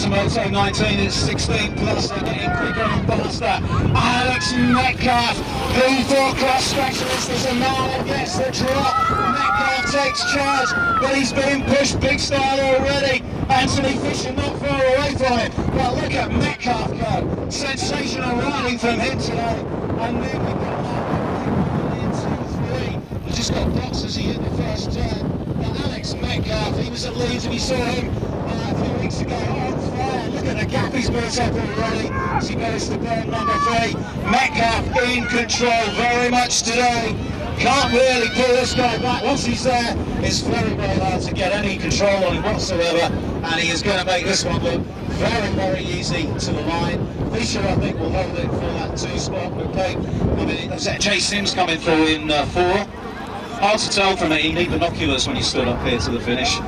to Moto 19, it's 16 plus, they're getting quicker and faster. Alex Metcalf, the four-cross specialist, is a man who gets the drop. Metcalf takes charge, but he's being pushed big style already. Anthony Fisher not far away from him, but look at Metcalf go. Sensational riding from him today. And then we got he just got blocks as he hit the first turn. But Alex Metcalf, he was at Leeds and we saw him a few weeks ago on fire. Look at the gap he's built up already as he goes to burn number 3. Metcalf in control very much today. Can't really pull this guy back. Once he's there, it's very, very hard to get any control on him whatsoever. And he is going to make this one look very, very easy to the line. Fisher, I think, will hold it for that 2 spot. Okay. I mean, is that Jay Sims coming through in 4? Hard to tell from it. You need binoculars when you stood up here to the finish.